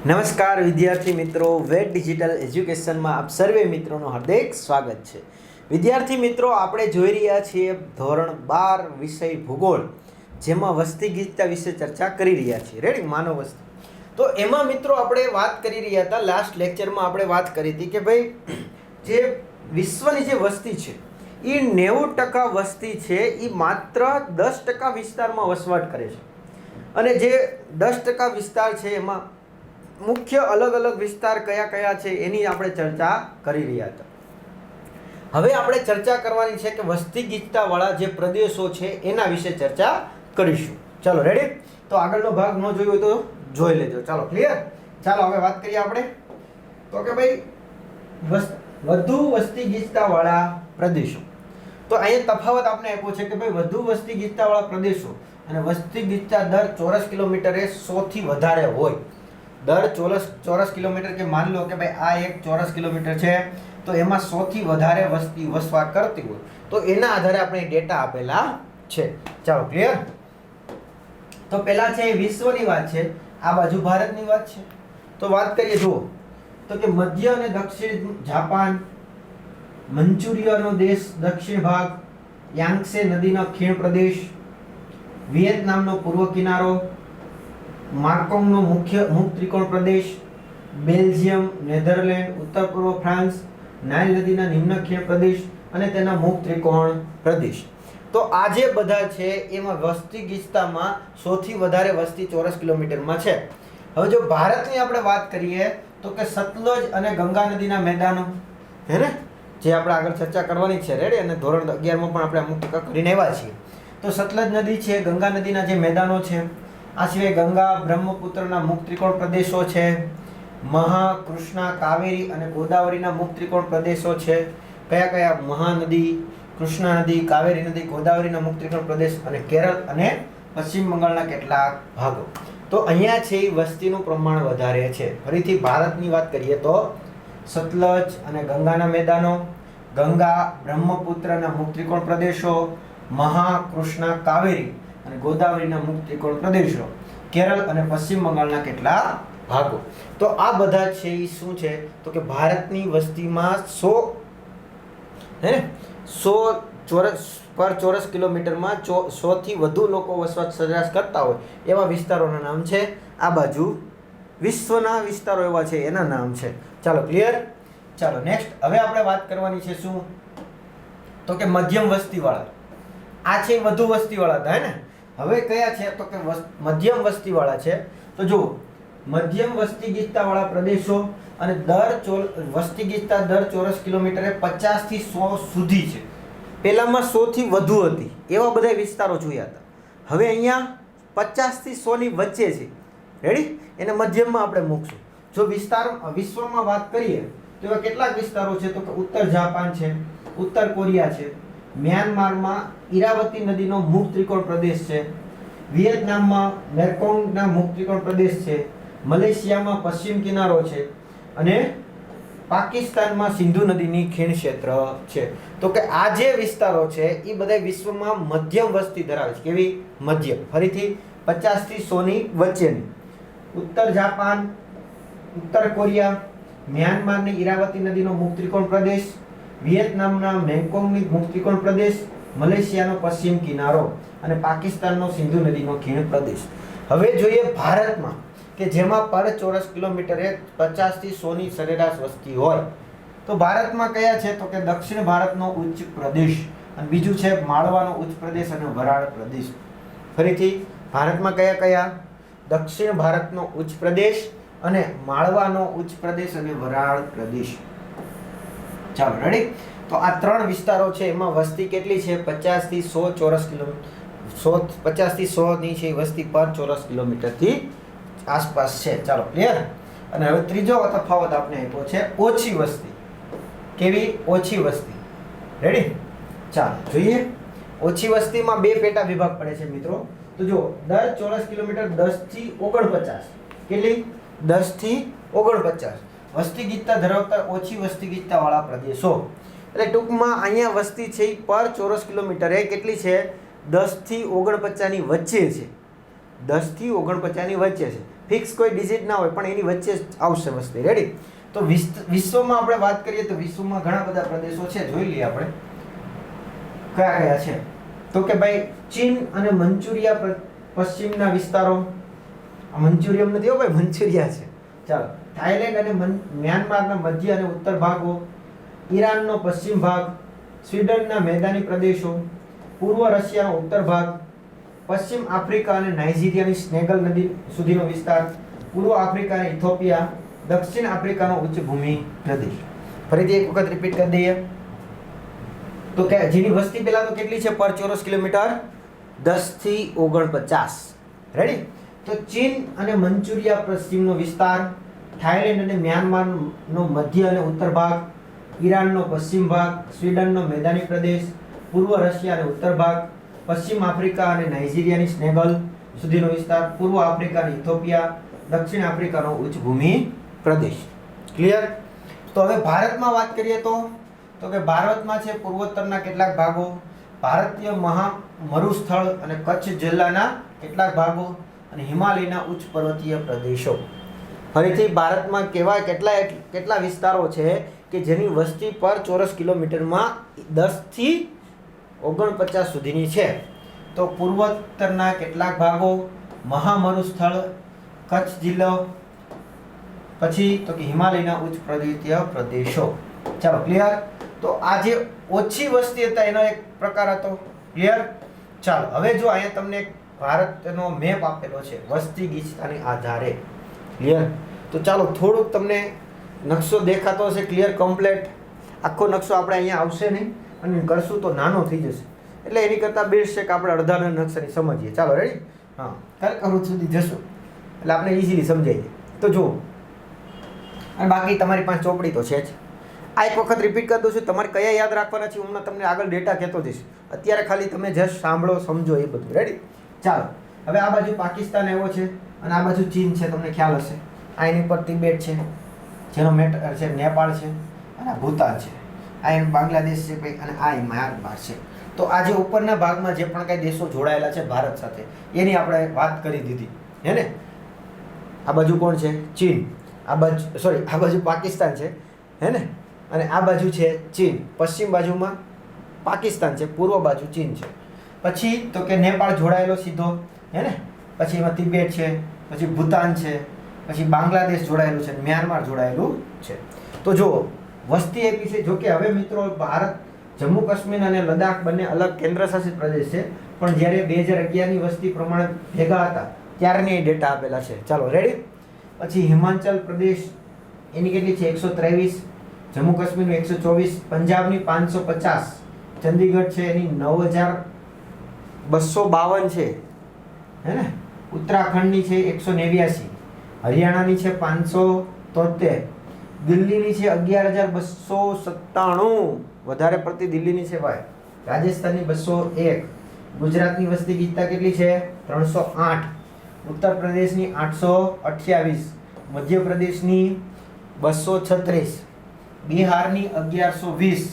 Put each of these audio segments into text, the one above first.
નમસ્કાર વિદ્યાર્થી મિત્રો, વેટ ડિજિટલ એજ્યુકેશનમાં આપ સર્વે મિત્રોનું હાર્દિક સ્વાગત છે. વિદ્યાર્થી મિત્રો, આપણે જોઈ રહ્યા છીએ ધોરણ 12 વિષય ભૂગોળ, જેમાં વસ્તી ગીચતા વિશે ચર્ચા કરી રહ્યા છીએ. રેડી? માનવ વસ્તી. તો એમાં મિત્રો આપણે વાત કરી રહ્યા હતા, લાસ્ટ લેક્ચરમાં આપણે વાત કરી હતી કે ભાઈ જે વિશ્વની જે વસ્તી છે એ 90% વસ્તી છે એ માત્ર 10% વિસ્તારમાં વસવાટ કરે છે. અને જે 10% વિસ્તાર છે એમાં મુખ્ય અલગ અલગ વિસ્તાર કયા કયા છે એની આપણે ચર્ચા કરી રહ્યા હતા. હવે આપણે ચર્ચા કરવાની છે કે વસ્તી ગીચતા વાળા જે પ્રદેશો છે એના વિશે ચર્ચા કરીશું. ચાલો, રેડી? તો આગળનો ભાગ ન જોયો તો જોઈ લેજો. ચાલો, ક્લિયર? ચાલો હવે વાત કરીએ આપણે તો કે ભાઈ વધુ વસ્તી ગીચતા વાળા પ્રદેશો. તો અહીંયા તફાવત આપણે આપ્યો છે કે ભાઈ વધુ વસ્તી ગીચતા વાળા પ્રદેશો અને વસ્તી ગીચતા દર ચોરસ કિલોમીટરે 100 થી વધારે હોય. દર ચોરસ કિલોમીટર, કે માની લો કે ભાઈ આ એક ચોરસ કિલોમીટર છે તો એમાં 100 થી વધારે વસ્તી વસવાટ કરતી હોય તો એના આધારે આપણે ડેટા આપેલા છે. ચાલો, ક્લિયર? તો પહેલા છે વિશ્વની વાત છે, આ બાજુ ભારતની વાત છે. તો વાત કરીએ, જુઓ તો કે મધ્ય અને દક્ષિણ જાપાન, મંચુરિયાનો દેશ દક્ષિણ ભાગ, યાંગત્સે નદીનો ખીણ પ્રદેશ, વિયેતનામનો પૂર્વ કિનારો, માર્કોંગનો મુખ ત્રિકોણ પ્રદેશ, બેલ્જિયમ, નેધરલેન્ડ, ઉત્તર પૂર્વ ફ્રાન્સ, નાઇલ નદીના નિમ્ન ખીણ પ્રદેશ અને તેના મુખ ત્રિકોણ પ્રદેશ. તો આ જે બધા છે એમાં વસ્તી ગીચતામાં 100 થી વધારે વસ્તી ચોરસ કિલોમીટરમાં છે. હવે જો ભારતની આપણે વાત કરીએ તો કે સતલજ અને ગંગા નદીના મેદાનો, હે ને, જે આપણે આગળ ચર્ચા કરવાની છે. રેડી? અને ધોરણ 11માં પણ આપણે અમુક ટકા કરીને આવ્યા છીએ. તો સતલજ નદી છે, ગંગા નદીના જે મેદાનો છે, આ સિવાય ગંગા બ્રહ્મપુત્રના મુખ ત્રિકોણ પ્રદેશો છે, મહા, કૃષ્ણા, કાવેરી અને ગોદાવરીના મુખ ત્રિકોણ પ્રદેશો છે. કયા કયા? મહાનદી, કૃષ્ણા નદી, કાવેરી નદી, ગોદાવરીના મુખ ત્રિકોણ પ્રદેશ અને કેરળ અને પશ્ચિમ બંગાળના કેટલાક ભાગો. તો અહીંયા છે એ વસ્તીનું પ્રમાણ વધારે છે. ફરીથી ભારતની વાત કરીએ તો સતલજ અને ગંગાના મેદાનો, ગંગા બ્રહ્મપુત્રના મુખ ત્રિકોણ પ્રદેશો, મહા, કૃષ્ણા, કાવેરી અને ગોદાવરીના મુખ ત્રિકોણ પ્રદેશો, કેરળ અને પશ્ચિમ બંગાળના કેટલાક ભાગો. તો આ બધા છે એ શું છે તો કે ભારતની વસ્તીમાં 100 ચોરસ કિલોમીટરમાં 100 થી વધુ લોકો વસવાટ સરેરાશ કરતા હોય એવા વિસ્તારોના નામ છે. આ બાજુ વિશ્વના વિસ્તારો એવા છે એના નામ છે. ચાલો, ક્લિયર? ચાલો, નેક્સ્ટ હવે આપણે વાત કરવાની છે શું તો કે મધ્યમ વસ્તીવાળા. આ છે વધુ વસ્તીવાળા હતા, હે ને? હવે કયા છે તો કે મધ્યમ વસ્તીવાળા છે. તો જુઓ, મધ્યમ વસ્તી ગીચતા વાળા પ્રદેશો અને વસ્તી ગીચતા દર ચોરસ કિલોમીટરે 50 થી 100 સુધી છે. પહેલામાં 100 થી વધુ હતી એવા બધા વિસ્તારો જોયા હતા. હવે અહીંયા 50 થી 100 ની વચ્ચે છે. રેડી? એને મધ્યમમાં આપણે મૂકશું. જો વિશ્વમાં વાત કરીએ તો એવા કેટલાક વિસ્તારો છે તો કે ઉત્તર જાપાન છે, ઉત્તર કોરિયા છે, મ્યાનમારમાં ઈરાવતી નદીનો મુખ ત્રિકોણ પ્રદેશ છે, વિયેતનામમાં મેકોંગના મુખ ત્રિકોણ પ્રદેશ છે, મલેશિયામાં પશ્ચિમ કિનારો છે અને પાકિસ્તાનમાં સિંધુ નદીની ખીણ ક્ષેત્ર છે. તો કે આ જે વિસ્તારો છે એ બધા વિશ્વમાં મધ્યમ વસ્તી ધરાવે છે. કેવી? મધ્યમ. ફરીથી 50 થી 100 ની વચ્ચેની. ઉત્તર જાપાન, ઉત્તર કોરિયા, મ્યાનમારની ઈરાવતી નદીનો મુખ ત્રિકોણ પ્રદેશ, વિયેતનામના મેકોંગની મુખ ત્રિકોણ પ્રદેશ, મલેશિયાનો પશ્ચિમ કિનારો અને પાકિસ્તાનનો સિંધુ નદીનો ખીણ પ્રદેશ. હવે જોઈએ ભારતમાં કે જેમાં પર ચોરસ કિલોમીટરે 50 થી 100 ની સરેરાશ વસ્તી હોય તો ભારતમાં કયા છે તો કે દક્ષિણ ભારતનો ઉચ્ચ પ્રદેશ અને બીજું છે માળવાનો ઉચ્ચ પ્રદેશ અને વરાળ પ્રદેશ. ફરીથી ભારતમાં કયા કયા? દક્ષિણ ભારતનો ઉચ્ચ પ્રદેશ અને માળવાનો ઉચ્ચ પ્રદેશ અને વરાળ પ્રદેશ. ચાલો, રેડી? તો આ ત્રણ વિસ્તારો છે એમાં વસ્તી કેટલી છે? 50 થી 100 ચોરસ કિલોમીટર. 50 થી 100 ની છે વસ્તી પર ચોરસ કિલોમીટરથી આસપાસ છે. ચાલો, ક્લિયર? અને હવે ત્રીજો તફાવત આપણે આપ્યો છે ઓછી વસ્તી. કેવી? ઓછી વસ્તી. રેડી? ચાલો, જોઈએ. ઓછી વસ્તીમાં બે પેટા વિભાગ પડે છે મિત્રો. તો જો દર ચોરસ કિલોમીટર 10 થી 49. કેટલી? 10 થી 49 વસ્તી ગીચતા ધરાવતા ઓછી વસ્તી ગીચતા વાળા પ્રદેશો. એટલે ટૂંકમાં અહીંયા વસ્તી છે પર ચોરસ કિલોમીટરે કેટલી છે? 10 થી 49 ની વચ્ચે છે. 10 થી 49 વચ્ચે છે. ફિક્સ કોઈ ડિજિટ ના હોય પણ એની વચ્ચે જ આવશે વસ્તી. રેડી? તો વિશ્વમાં આપણે વાત કરીએ તો વિશ્વમાં ઘણા બધા પ્રદેશો છે. જોઈ લઈએ આપણે કયા કયા છે. તો કે ભાઈ ચીન અને મંચુરિયા પશ્ચિમના વિસ્તારો. મંચુરિયમ નથી હો ભાઈ, મંચુરિયા છે. ચાલો. થાઈલેન્ડ અને મ્યાનમારના મધ્ય અને ઉત્તર ભાગો, ઈરાનનો પશ્ચિમ ભાગ, સ્વીડનના મેદાની પ્રદેશો, પૂર્વ રશિયાનો ઉત્તર ભાગ, પશ્ચિમ આફ્રિકા અને નાઇજીરિયાની સ્નેગલ નદી સુધીનો વિસ્તાર, પૂર્વ આફ્રિકા અને ઇથોપિયા, દક્ષિણ આફ્રિકાનો ઉચ્ચભૂમિ પ્રદેશ. ફરીથી એક વખત રિપીટ કરી દઈએ તો કે જેની વસ્તી પહેલા તો કેટલી છે પર ચોરસ કિલોમીટર? 10 થી 49. રેડી? તો ચીન અને મંચુરિયા પશ્ચિમનો વિસ્તાર, થાઈલેન્ડ અને મ્યાનમારનો મધ્ય અને ઉત્તર ભાગ, ઈરાનનો પશ્ચિમ ભાગ, સ્વીડનનો મેદાની પ્રદેશ, પૂર્વ રશિયા અને ઉત્તર ભાગ, પશ્ચિમ આફ્રિકા અને નાઇજીરિયાની સ્નેગલ સુધીનો વિસ્તાર, પૂર્વ આફ્રિકા અને ઇથોપિયા, દક્ષિણ આફ્રિકાનો ઉચ્ચભૂમિ પ્રદેશ. ક્લિયર? તો હવે ભારતમાં વાત કરીએ તો કે ભારતમાં છે પૂર્વોત્તરના કેટલાક ભાગો, ભારતીય મરુસ્થળ અને કચ્છ જિલ્લાના કેટલાક ભાગો અને હિમાલયના ઉચ્ચ પર્વતીય પ્રદેશો. ફરીથી ભારતમાં કેટલા વિસ્તારો છે કે જેની વસ્તી પર ચોરસ કિલોમીટરમાં 10 થી 49 સુધીની છે. તો પૂર્વોત્તરના કેટલાક ભાગો, મહામરુસ્થળ, કચ્છ જિલ્લો, પછી તો કે હિમાલયના ઉચ્ચ પર્વતીય પ્રદેશો. ચાલો, ક્લિયર? તો આ જે ઓછી વસ્તી હતા એનો એક પ્રકાર હતો. ક્લિયર? ચાલો, હવે જો અહીંયા તમને ભારતનો મેપ આપેલો છે વસ્તી ગીચતાની આધારે. ક્લિયર? તો ચાલો થોડુંક તમને નકશો દેખાતો હશે. ક્લિયર? કમ્પ્લીટ આખો નકશો આપણે અહીંયા આવશે નહીં અને કરશું તો નાનો થઈ જશે. એટલે એની કરતાં બેસ્ટ છે કે આપણે અડધાના નકશાની સમજીએ. ચાલો, રેડી? હા, કરું સુધી જશું એટલે આપણે ઇઝીલી સમજાઈ જાય. તો જુઓ, અને બાકી તમારી પાસે ચોપડી તો છે જ. આ એક વખત રિપીટ કરી દઉં છું. તમારે કયા યાદ રાખવાના છે હું તમને આગળ ડેટા કહેતો જઈશ. અત્યારે ખાલી તમે જસ્ટ સાંભળો, સમજો એ બધું. રેડી? ચાલો, હવે આ બાજુ પાકિસ્તાન આવ્યો છે અને આ બાજુ ચીન છે. તમને ખ્યાલ હશે. આ એની પર તિબેટ છે, જેનો મેટર છે નેપાળ છે, અને આ ભૂતાન છે. આ એમ બાંગ્લાદેશ છે ભાઈ, અને આ મ્યાનમાર છે. તો આ જે ઉપરના ભાગમાં જે પણ કાંઈ દેશો જોડાયેલા છે ભારત સાથે એની આપણે વાત કરી દીધી. હે ને? આ બાજુ કોણ છે? ચીન. આ બાજુ પાકિસ્તાન છે. હે ને? અને આ બાજુ છે ચીન. પશ્ચિમ બાજુમાં પાકિસ્તાન છે, પૂર્વ બાજુ ચીન છે. પછી તો કે નેપાળ જોડાયેલો સીધો. હે ને? પછી એમાં તિબેટ છે, પછી ભૂતાન છે, પછી બાંગ્લાદેશ જોડાયેલું છે, મ્યાનમાર જોડાયેલું છે. તો જુઓ, વસ્તી આપી છે. જો કે હવે મિત્રો ભારત, જમ્મુ કાશ્મીર અને લદ્દાખ બંને અલગ કેન્દ્રશાસિત પ્રદેશ છે, પણ જ્યારે 2011ની વસ્તી પ્રમાણે ભેગા હતા ત્યારની ડેટા આપેલા છે. ચાલો, રેડી? પછી હિમાચલ પ્રદેશ એની કેટલી છે? 123, જમ્મુ કાશ્મીરનું 124, પંજાબની 550, ચંદીગઢ છે એની 9252 છે. હે ને? ઉત્તરાખંડની છે 189, હરિયાણાની છે 573, દિલ્હીની છે 11297, વધારે પડતી દિલ્હીની છે ભાઈ. રાજસ્થાનની 201, ગુજરાતની વસ્તી ગીચતા કેટલી છે? 308, ઉત્તર પ્રદેશની 828, મધ્યપ્રદેશની 236, બિહારની 1120,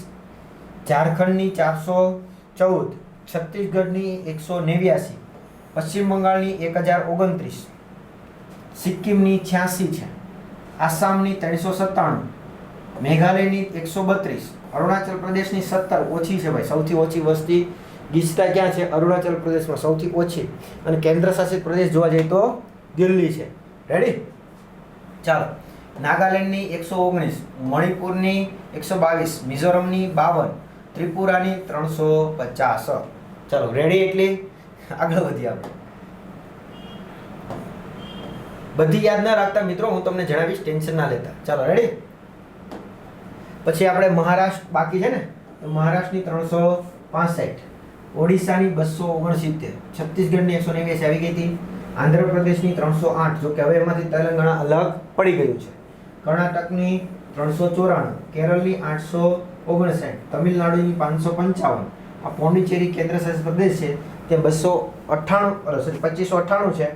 ઝારખંડની 414, છત્તીસગઢની 189, પશ્ચિમ બંગાળની 1029, સિક્કિમની 86 છે, આસામની 397, મેઘાલયની 132, અરુણાચલ પ્રદેશની 17, ઓછી છે ભાઈ. સૌથી ઓછી વસ્તી ગીચતા ક્યાં છે? અરુણાચલ પ્રદેશમાં સૌથી ઓછી. અને કેન્દ્ર શાસિત પ્રદેશ જોવા જઈએ તો દિલ્હી છે. રેડી? ચાલો, નાગાલેન્ડની 119, મણિપુરની 122, મિઝોરમની 52, ત્રિપુરાની 350. ચાલો, રેડી? એટલી આગળ વધીએ આપણે. બધી યાદ ના રાખતા મિત્રો, હું તમને જણાવીશ, ટેન્શન ના લેતા. ચાલો, રેડી? પછી આપણે મહારાષ્ટ્ર બાકી છે ને, તો મહારાષ્ટ્રની 365, ઓડિશાની 269, છત્તીસગઢની 189 આવી ગઈ હતી, આંધ્રપ્રદેશની 308, જો કે હવે એમાંથી તેલંગાણા અલગ પડી ગયું છે, કર્ણાટકની 394, કેરળની 859, તમિલનાડુની 555, આ પોંડિચેરી કેન્દ્રશાસિત પ્રદેશ છે તે 2598 છે,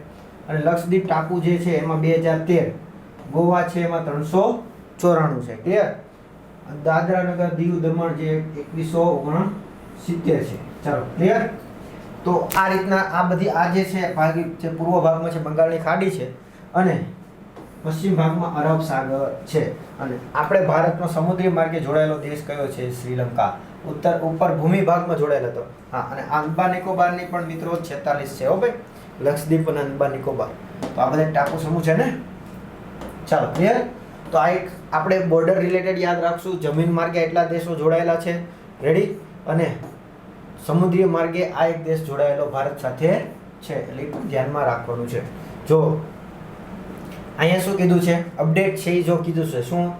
અને લક્ષદ્વીપ ટાપુ જે છે એમાં 2013, ગોવા છે એમાં 394 છે. ક્લિયર? દાદરા નગર દીવ દમણ જે 2169 છે. ચાલો, ક્લિયર? તો આ રીતના આ બધી આ જે છે ભાગી જે પૂર્વ ભાગમાં છે બંગાળની ખાડી છે અને પશ્ચિમ ભાગમાં અરબ સાગર છે. અને આપણે ભારતનો સમુદ્રી માર્ગે જોડાયેલો દેશ કયો છે? શ્રીલંકા. ઉપર ભૂમિ ભાગમાં જોડાયેલો હતો. હા, અને આંદામાન નિકોબારની પણ મિત્રો 46 છે હો ભાઈ, લક્ષદ્વીપ અને આંદામાન નિકોબાર. તો આ બધા ટાપુ સમૂહ છે ને. ચાલો ક્લિયર. તો આ એક આપણે બોર્ડર રિલેટેડ યાદ રાખશું. જમીન માર્ગે એટલા દેશો જોડાયેલા છે. રેડી. અને સમુદ્રીય માર્ગે આ એક દેશ જોડાયેલો ભારત સાથે છે, એટલે ધ્યાનમાં રાખવાનું છે. જો અહીંયા શું કીધું છે? અપડેટ છે એ જો કીધું છે શું?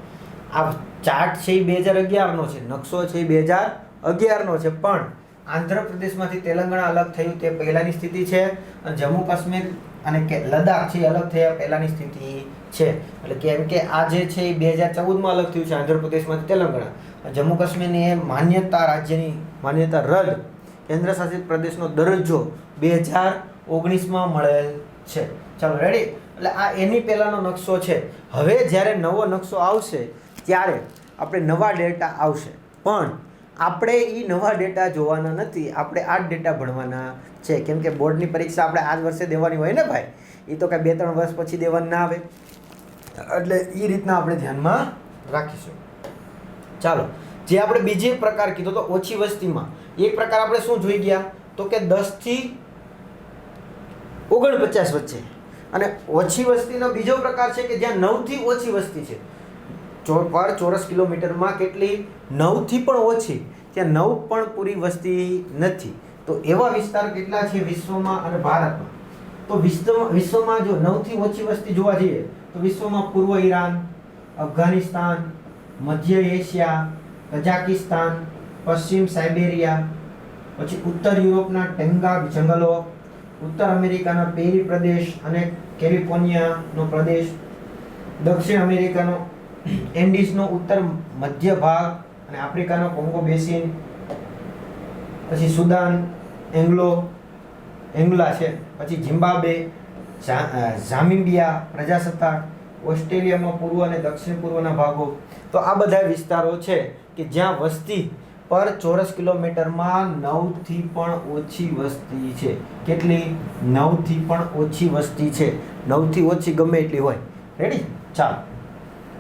આ ચાર્ટ છે એ 2011નો છે, નકશો છે એ 2011નો છે, પણ આંધ્રપ્રદેશમાંથી તેલંગાણા અલગ થયું તે પહેલાની સ્થિતિ છે, અને જમ્મુ કાશ્મીર અને લદ્દાખ છે અલગ થયા પહેલાની સ્થિતિ છે. એટલે કેમ કે આ જે છે એ 2014માં અલગ થયું છે આંધ્રપ્રદેશમાંથી તેલંગાણા. જમ્મુ કાશ્મીરની એ માન્યતા રાજ્યની માન્યતા રદ, કેન્દ્ર શાસિત પ્રદેશનો દરજ્જો 2019માં મળેલ છે. ચાલો રેડી. એટલે આ એની પહેલાંનો નકશો છે. હવે જ્યારે નવો નકશો આવશે ત્યારે આપણે નવા ડેટા આવશે, પણ આપણે એ નવા ડેટા જોવાના નથી, આપણે આ જ ડેટા ભણવાના છે. કેમ કે બોર્ડની પરીક્ષા આપણે આ જ વર્ષે દેવાની હોય ને ભાઈ, એ તો કાંઈ 2-3 વર્ષ પછી દેવાની ના આવે. એટલે એ રીતના આપણે ધ્યાનમાં રાખીશું. ચાલો, જે આપણે બીજી પ્રકાર કીધો તો ઓછી વસ્તીમાં, એક પ્રકાર આપણે શું જોઈ ગયા તો કે 10 થી 49 વચ્ચે. અને ઓછી વસ્તીનો બીજો પ્રકાર છે કે જ્યાં 9 થી ઓછી વસ્તી છે. પર ચોરસ કિલોમીટરમાં કેટલી? 9 થી પણ ઓછી, ત્યાં 9 પણ પૂરી વસ્તી નથી. તો એવા વિસ્તાર કેટલા છે વિશ્વમાં અને ભારતમાં? તો વિશ્વમાં જો 9 થી ઓછી વસ્તી જોવા જઈએ તો વિશ્વમાં પૂર્વ ઈરાન, અફઘાનિસ્તાન, મધ્ય એશિયા, કઝાકિસ્તાન, પશ્ચિમ સાઇબેરિયા, પછી ઉત્તર યુરોપના ટેંગા જંગલો, ઉત્તર અમેરિકાના પેરી પ્રદેશ અને કેલિફોર્નિયાનો પ્રદેશ, દક્ષિણ અમેરિકાનો એન્ડીઝનો ઉત્તર મધ્ય ભાગ અને આફ્રિકાનો કોંગો બેસિન, પછી સુદાન, એંગોલા છે, પછી ઝિમ્બાબ્વે, ઝામિબિયા પ્રજાસત્તાક, ઓસ્ટ્રેલિયામાં પૂર્વ અને દક્ષિણ પૂર્વના ભાગો. તો આ બધા વિસ્તારો છે કે જ્યાં વસ્તી પર ચોરસ કિલોમીટરમાં 9 થી પણ ઓછી વસ્તી છે. કેટલી? 9 થી પણ ઓછી વસ્તી છે. 9 થી ઓછી ગમે એટલી હોય. રેડી. ચાલો,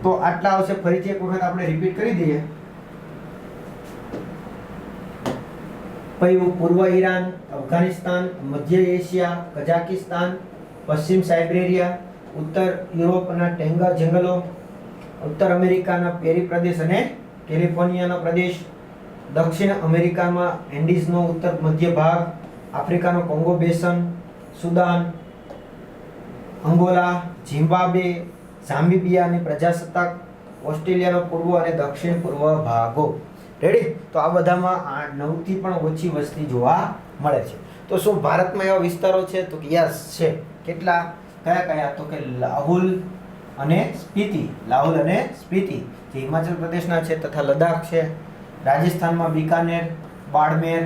તો આટલા આવશે. ફરીથી એક વખત આપણે રિપીટ કરી દઈએ. પૂર્વ ઈરાન, અફઘાનિસ્તાન, મધ્ય એશિયા, કઝાકિસ્તાન, પશ્ચિમ સાઇબેરિયા, ઉત્તર યુરોપના ટેંગા જંગલો, ઉત્તર અમેરિકાના પેરી પ્રદેશ અને કેલિફોર્નિયાનો પ્રદેશ, દક્ષિણ અમેરિકામાં એન્ડીઝનો ઉત્તર મધ્ય ભાગ, આફ્રિકાનો કોંગો બેસન, સુદાન, અંગોલા, ઝિમ્બાબ્વે, ઝામિબિયાની પ્રજાસત્તાક, ઓસ્ટ્રેલિયાનો પૂર્વ અને દક્ષિણ પૂર્વ ભાગો. રેડી. તો આ બધામાં 9 થી પણ ઓછી વસ્તી જોવા મળે છે. તો શું ભારતમાં એવા વિસ્તારો છે? તો કે યસ છે. કેટલા? કયા કયા? તો કે લાહુલ અને સ્પીતિ. લાહુલ અને સ્પીતિ જે હિમાચલ પ્રદેશના છે, તથા લદ્દાખ છે. રાજસ્થાનમાં બીકાનેર, બાડમેર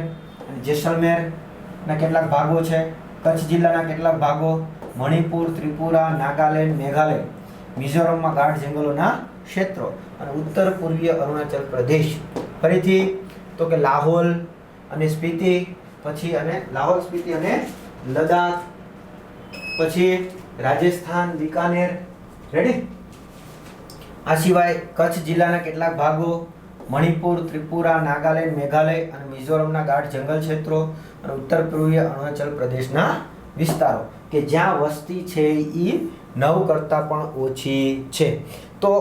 અને જેસલમેરના કેટલાક ભાગો છે. કચ્છ જિલ્લાના કેટલાક ભાગો, મણિપુર, ત્રિપુરા, નાગાલેન્ડ, મેઘાલય, મિઝોરમમાં ગાઢ જંગલોના ક્ષેત્રો અને ઉત્તર પૂર્વીય અરુણાચલ પ્રદેશ. ફરીથી તો કે લાહોલ અને સ્પીતિ, પછી અને લાહોલ, સ્પીતિ અને લદ્દાખ, પછી રાજસ્થાન, બીકાનેર. રેડી. આ સિવાય કચ્છ જિલ્લાના કેટલાક ભાગો, મણિપુર, ત્રિપુરા, નાગાલેન્ડ, મેઘાલય અને મિઝોરમના ગાઢ જંગલ ક્ષેત્રો અને ઉત્તર પૂર્વીય અરુણાચલ પ્રદેશના વિસ્તારો કે જ્યાં વસ્તી છે એ 9 કરતાં પણ ઓછી છે. તો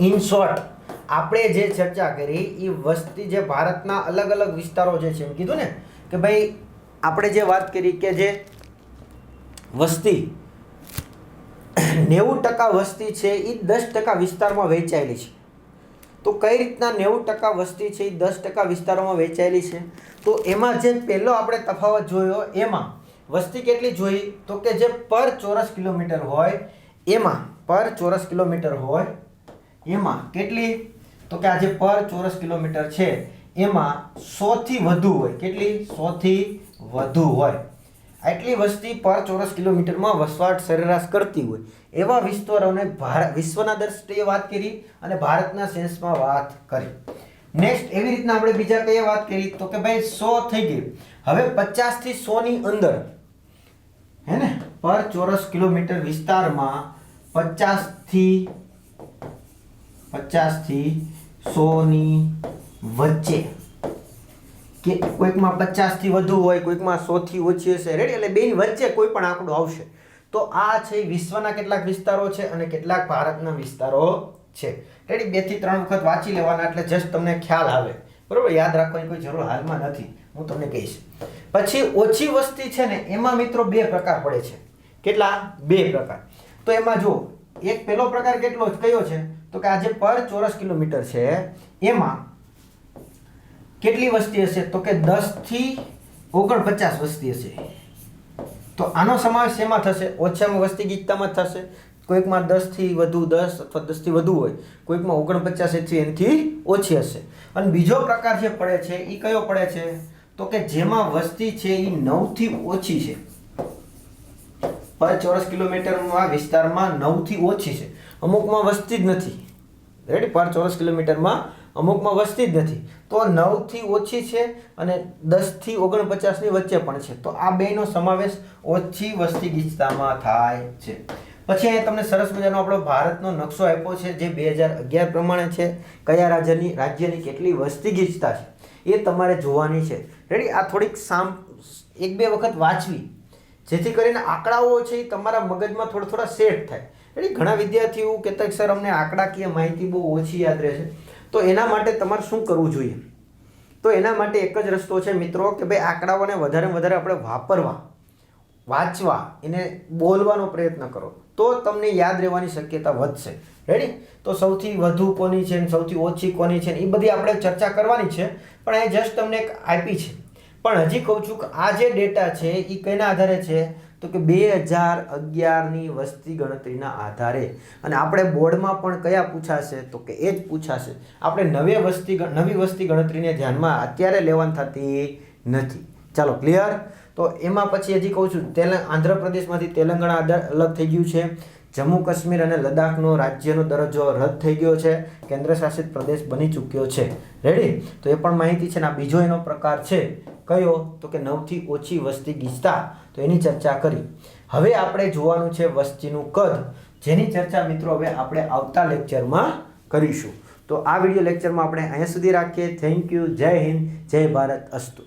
ઇન શોર્ટ આપણે જે ચર્ચા કરી એ વસ્તી જે ભારતના અલગ અલગ વિસ્તારો જે છે એમ કીધું ને કે ભાઈ આપણે જે વાત કરી કે જે વસ્તી 90% વસ્તી છે એ 10% વિસ્તારમાં વહેંચાયેલી છે. તો કઈ રીતના 90% વસ્તી છે એ 10% વિસ્તારોમાં વહેંચાયેલી છે? તો એમાં જે પહેલો આપણે તફાવત જોયો એમાં વસ્તી કેટલી જોઈ તો કે જે પર ચોરસ કિલોમીટર હોય એમાં, પર ચોરસ કિલોમીટર હોય એમાં કેટલી? તો કે આ જે પર ચોરસ કિલોમીટર છે એમાં 100 થી વધુ હોય. કેટલી? 100 થી વધુ હોય. આટલી વસ્તી પર ચોરસ કિલોમીટરમાં વસવાટ સરેરાશ કરતી હોય એવા વિસ્તારોને વિશ્વના દ્રષ્ટિએ વાત કરી અને ભારતના સેન્સમાં વાત કરી. નેક્સ્ટ એવી રીતના આપણે બીજા કઈ વાત કરી તો કે ભાઈ 100 થઈ ગઈ. હવે 50 થી 100 ની અંદર હે ને પર ચોરસ કિલોમીટર વિસ્તારમાં 50 થી 100 ની વચ્ચે કે કોઈકમાં 50 થી વધુ હોય, કોઈકમાં 100 થી ઓછી હશે. રેડી? એટલે બેની વચ્ચે કોઈ પણ આંકડો આવશે. તો આ છે વિશ્વના કેટલાક વિસ્તારો છે અને કેટલાક ભારતના વિસ્તારો છે. રેડી? 2 થી 3 વખત વાંચી લેવાના એટલે જસ્ટ તમને ખ્યાલ આવે. બરોબર? યાદ રાખવાની કોઈ જરૂર હાલમાં નથી, હું તમને કહીશ. પછી ઓછી વસ્તી છે ને એમાં મિત્રો બે પ્રકાર પડે છે. કેટલા? બે પ્રકાર. તો એમાં જો એક પહેલો પ્રકાર કેટલો કયો છે તો કે આ જે પર ચોરસ કિલોમીટર છે એમાં કેટલી વસ્તી હશે તો કે 10 થી 49 વસ્તી હશે. તો આનો સમાવેશ શેમાં થશે? ઓછામાં વસ્તી ગીચતામાં જ થશે. કોઈકમાં 10 થી વધુ 10 અથવા 10 થી વધુ હોય, કોઈકમાં 49 થી એનાથી ઓછી હશે. અને બીજો પ્રકાર જે પડે છે એ કયો પડે છે તો કે જેમાં વસ્તી છે એ 9 થી ઓછી છે. પર ચોરસ કિલોમીટરમાં વિસ્તારમાં 9 થી ઓછી છે, અમુકમાં વસ્તી જ નથી. રેડી? પર ચોરસ કિલોમીટરમાં અમુકમાં વસ્તી જ નથી, તો 9 થી ઓછી છે અને 10 થી 49 ની વચ્ચે પણ છે. તો આ બેનો સમાવેશ ઓછી વસ્તી ગીચતામાં થાય છે. પછી અહીંયા તમને સરસ મજાનો આપણો ભારતનો નકશો આપ્યો છે જે 2011 પ્રમાણે છે. કયા રાજ્યની કેટલી વસ્તી ગીચતા છે એ તમારે જોવાની છે. રેડી? આ થોડીક એક બે વખત વાંચવી જેથી કરીને આંકડાઓ છે એ તમારા મગજમાં થોડા સેટ થાય. રેડી? ઘણા વિદ્યાર્થીઓ કહેતા સર અમને આંકડાકીય માહિતી બહુ ઓછી યાદ રહે છે. તો એના માટે તમારે શું કરવું જોઈએ? તો એના માટે એક જ રસ્તો છે મિત્રો કે ભાઈ આંકડાઓને વધારે વધારે આપણે વાપરવા, વાંચવા, એને બોલવાનો પ્રયત્ન કરો તો તમને યાદ રહેવાની શક્યતા વધશે. રેડી? તો સૌથી વધુ કોની છે, સૌથી ઓછી કોની છે એ બધી આપણે ચર્ચા કરવાની છે, પણ એ જસ્ટ તમને એક આપી છે. પણ હજી કહું છું કે આ જે ડેટા છે એ કઈના આધારે છે તો કે 2011ની વસ્તી ગણતરીના આધારે. અને આપણે બોર્ડમાં પણ કયા પૂછાશે તો કે એ જ પૂછાશે. આપણે નવી વસ્તી ગણતરીને ધ્યાનમાં અત્યારે લેવાની થતી નથી. ચાલો, ક્લિયર? તો એમાં પછી હજી કહું છું આંધ્રપ્રદેશમાંથી તેલંગાણા અલગ થઈ ગયું છે. જમ્મુ કાશ્મીર અને લદ્દાખનો રાજ્યનો દરજ્જો રદ થઈ ગયો છે, કેન્દ્ર શાસિત પ્રદેશ બની ચૂક્યો છે. રેડી? તો એ પણ માહિતી છે ને આ બીજો એનો પ્રકાર છે કયો તો કે 9 થી ઓછી વસ્તી ગીચતા. તો એની ચર્ચા કરી. હવે આપણે જોવાનું છે વસ્તીનું કદ, જેની ચર્ચા મિત્રો હવે આપણે આવતા લેક્ચરમાં કરીશું. તો આ વિડીયો લેક્ચરમાં આપણે અહીંયા સુધી રાખીએ. Thank you. જય હિન્દ, જય ભારત. અસ્તુ.